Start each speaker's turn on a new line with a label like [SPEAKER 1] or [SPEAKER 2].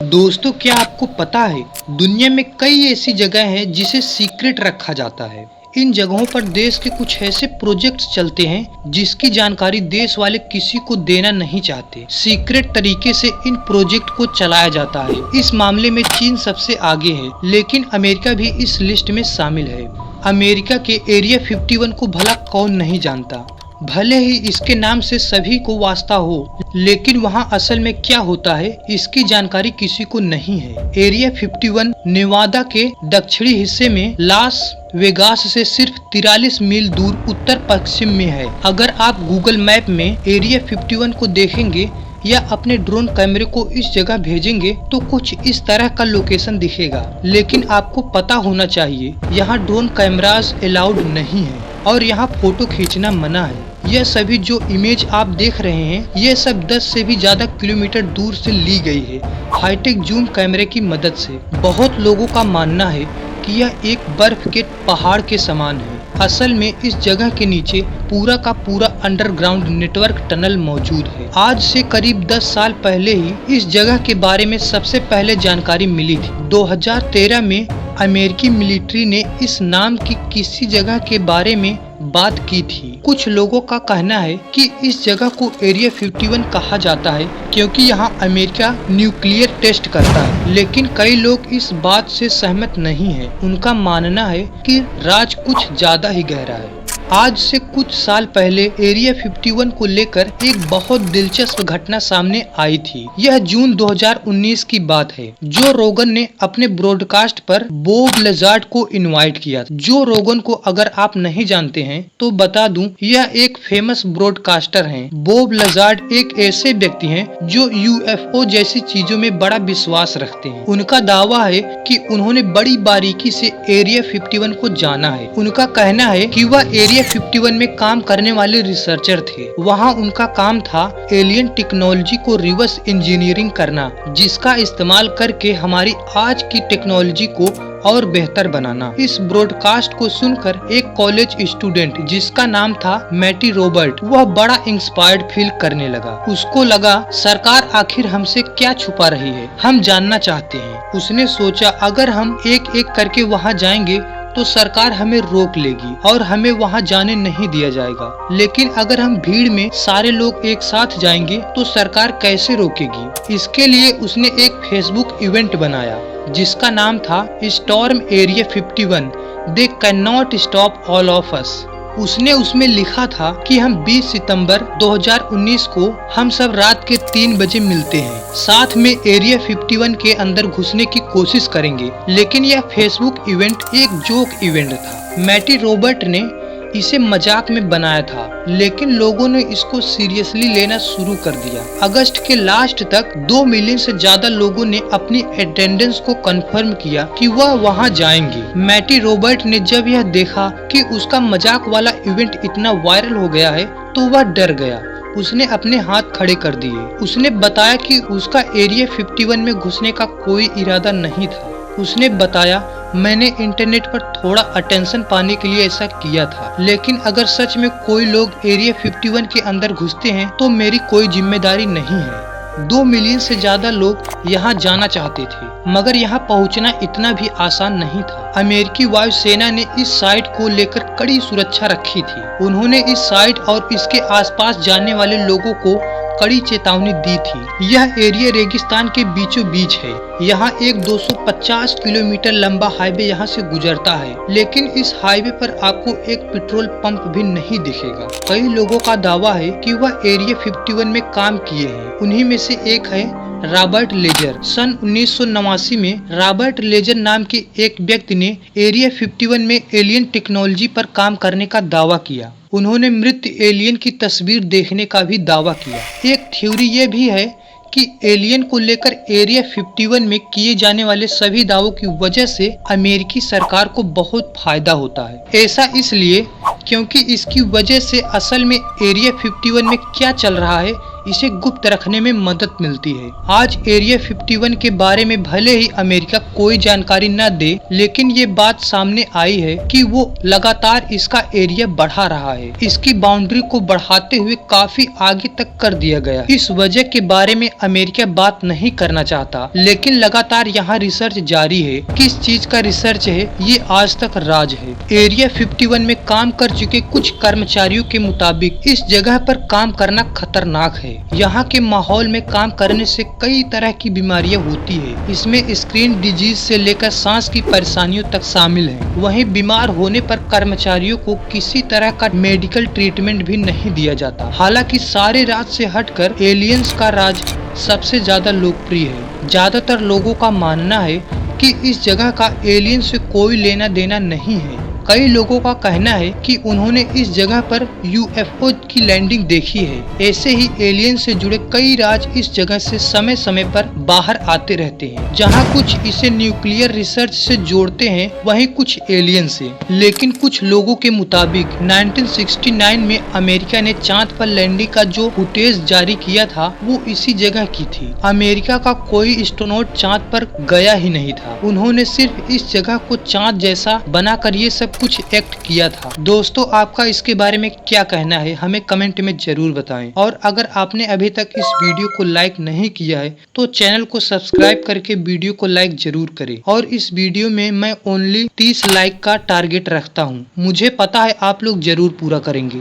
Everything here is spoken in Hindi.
[SPEAKER 1] दोस्तों, क्या आपको पता है दुनिया में कई ऐसी जगह हैं जिसे सीक्रेट रखा जाता है। इन जगहों पर देश के कुछ ऐसे प्रोजेक्ट्स चलते हैं जिसकी जानकारी देश वाले किसी को देना नहीं चाहते। सीक्रेट तरीके से इन प्रोजेक्ट को चलाया जाता है। इस मामले में चीन सबसे आगे है, लेकिन अमेरिका भी इस लिस्ट में शामिल है। अमेरिका के एरिया 51 को भला कौन नहीं जानता। भले ही इसके नाम से सभी को वास्ता हो, लेकिन वहाँ असल में क्या होता है इसकी जानकारी किसी को नहीं है। एरिया 51 नेवादा के दक्षिणी हिस्से में लास वेगास से सिर्फ 43 मील दूर उत्तर पश्चिम में है। अगर आप गूगल मैप में एरिया 51 को देखेंगे या अपने ड्रोन कैमरे को इस जगह भेजेंगे तो कुछ इस तरह का लोकेशन दिखेगा। लेकिन आपको पता होना चाहिए यहाँ ड्रोन कैमरास अलाउड नहीं है और यहाँ फोटो खींचना मना है। यह सभी जो इमेज आप देख रहे हैं ये सब 10 से भी ज्यादा किलोमीटर दूर से ली गई है हाईटेक जूम कैमरे की मदद से। बहुत लोगों का मानना है कि यह एक बर्फ के पहाड़ के समान है। असल में इस जगह के नीचे पूरा का पूरा अंडरग्राउंड नेटवर्क टनल मौजूद है। आज से करीब 10 साल पहले ही इस जगह के बारे में सबसे पहले जानकारी मिली थी। 2013 में अमेरिकी मिलिट्री ने इस नाम की किसी जगह के बारे में बात की थी। कुछ लोगों का कहना है कि इस जगह को एरिया 51 कहा जाता है क्योंकि यहाँ अमेरिका न्यूक्लियर टेस्ट करता है, लेकिन कई लोग इस बात से सहमत नहीं है। उनका मानना है कि राज कुछ ज्यादा ही गहरा है। आज से कुछ साल पहले एरिया 51 को लेकर एक बहुत दिलचस्प घटना सामने आई थी। यह जून 2019 की बात है। जो रोगन ने अपने ब्रॉडकास्ट पर बॉब लैज़ार्ड को इनवाइट किया। जो रोगन को अगर आप नहीं जानते हैं तो बता दूं, यह एक फेमस ब्रॉडकास्टर हैं। बॉब लैज़ार्ड एक ऐसे व्यक्ति हैं जो UFO जैसी चीजों में बड़ा विश्वास रखते हैं। उनका दावा है कि उन्होंने बड़ी बारीकी से एरिया 51 को जाना है। उनका कहना है कि वह एरिया 51 में काम करने वाले रिसर्चर थे। वहाँ उनका काम था एलियन टेक्नोलॉजी को रिवर्स इंजीनियरिंग करना, जिसका इस्तेमाल करके हमारी आज की टेक्नोलॉजी को और बेहतर बनाना। इस ब्रॉडकास्ट को सुनकर एक कॉलेज स्टूडेंट जिसका नाम था मैटी रॉबर्ट, वह बड़ा इंस्पायर्ड फील करने लगा। उसको लगा सरकार आखिर हमसे क्या छुपा रही है, हम जानना चाहते हैं। उसने सोचा अगर हम एक एक करके वहाँ जाएंगे तो सरकार हमें रोक लेगी और हमें वहां जाने नहीं दिया जाएगा। लेकिन अगर हम भीड़ में सारे लोग एक साथ जाएंगे तो सरकार कैसे रोकेगी। इसके लिए उसने एक फेसबुक इवेंट बनाया जिसका नाम था storm area 51 they can not stop all of us. उसने उसमें लिखा था कि हम 20 सितंबर 2019 को हम सब रात के 3 बजे मिलते हैं, साथ में एरिया 51 के अंदर घुसने की कोशिश करेंगे। लेकिन यह फेसबुक इवेंट एक जोक इवेंट था। मैटी रॉबर्ट ने इसे मजाक में बनाया था, लेकिन लोगों ने इसको सीरियसली लेना शुरू कर दिया। अगस्त के लास्ट तक 2 मिलियन से ज्यादा लोगों ने अपनी अटेंडेंस को कंफर्म किया कि वह वहां जाएंगे। मैटी रॉबर्ट ने जब यह देखा कि उसका मजाक वाला इवेंट इतना वायरल हो गया है तो वह डर गया। उसने अपने हाथ खड़े कर दिए। उसने बताया कि उसका एरिया 51 में घुसने का कोई इरादा नहीं था। उसने बताया मैंने इंटरनेट पर थोड़ा अटेंशन पाने के लिए ऐसा किया था, लेकिन अगर सच में कोई लोग एरिया 51 के अंदर घुसते हैं तो मेरी कोई जिम्मेदारी नहीं है। 2 मिलियन से ज्यादा लोग यहाँ जाना चाहते थे, मगर यहाँ पहुँचना इतना भी आसान नहीं था। अमेरिकी वायुसेना ने इस साइट को लेकर कड़ी सुरक्षा रखी थी। उन्होंने इस साइट और इसके आसपास जाने वाले लोगों को कड़ी चेतावनी दी थी। यह एरिया रेगिस्तान के बीचों बीच है। यहाँ एक 250 किलोमीटर लंबा हाईवे यहाँ से गुजरता है, लेकिन इस हाईवे पर आपको एक पेट्रोल पंप भी नहीं दिखेगा। कई लोगों का दावा है कि वह एरिया 51 में काम किए हैं। उन्हीं में से एक है रॉबर्ट लेजर। सन 1989 में रॉबर्ट लेजर नाम के एक व्यक्ति ने एरिया 51 में एलियन टेक्नोलॉजी पर काम करने का दावा किया। उन्होंने मृत एलियन की तस्वीर देखने का भी दावा किया। एक थ्योरी ये भी है कि एलियन को लेकर एरिया 51 में किए जाने वाले सभी दावों की वजह से अमेरिकी सरकार को बहुत फायदा होता है। ऐसा इसलिए क्योंकि इसकी वजह से असल में एरिया 51 में क्या चल रहा है इसे गुप्त रखने में मदद मिलती है। आज एरिया 51 के बारे में भले ही अमेरिका कोई जानकारी न दे, लेकिन ये बात सामने आई है कि वो लगातार इसका एरिया बढ़ा रहा है। इसकी बाउंड्री को बढ़ाते हुए काफी आगे तक कर दिया गया। इस वजह के बारे में अमेरिका बात नहीं करना चाहता, लेकिन लगातार यहाँ रिसर्च जारी है। किस चीज का रिसर्च है ये आज तक राज है। एरिया 51 में काम कर चुके कुछ कर्मचारियों के मुताबिक इस जगह पर काम करना खतरनाक है। यहाँ के माहौल में काम करने से कई तरह की बीमारियां होती है। इसमें स्किन डिजीज से लेकर सांस की परेशानियों तक शामिल है। वहीं बीमार होने पर कर्मचारियों को किसी तरह का मेडिकल ट्रीटमेंट भी नहीं दिया जाता। हालांकि सारे राज से हटकर एलियंस का राज सबसे ज्यादा लोकप्रिय है। ज्यादातर लोगों का मानना है कि इस जगह का एलियन से कोई लेना देना नहीं है। कई लोगों का कहना है कि उन्होंने इस जगह पर यूएफओ की लैंडिंग देखी है। ऐसे ही एलियन से जुड़े कई राज इस जगह से समय समय पर बाहर आते रहते हैं। जहां कुछ इसे न्यूक्लियर रिसर्च से जोड़ते हैं, वहीं कुछ एलियन से। लेकिन कुछ लोगों के मुताबिक 1969 में अमेरिका ने चांद पर लैंडिंग का जो फुटेज जारी किया था वो इसी जगह की थी। अमेरिका का कोई एस्ट्रोनॉट चांद पर गया ही नहीं था। उन्होंने सिर्फ इस जगह को चांद जैसा बनाकर ये सब कुछ एक्ट किया था। दोस्तों, आपका इसके बारे में क्या कहना है हमें कमेंट में जरूर बताएं। और अगर आपने अभी तक इस वीडियो को लाइक नहीं किया है तो चैनल को सब्सक्राइब करके वीडियो को लाइक जरूर करें। और इस वीडियो में मैं ओनली 30 लाइक का टारगेट रखता हूँ। मुझे पता है आप लोग जरूर पूरा करेंगे।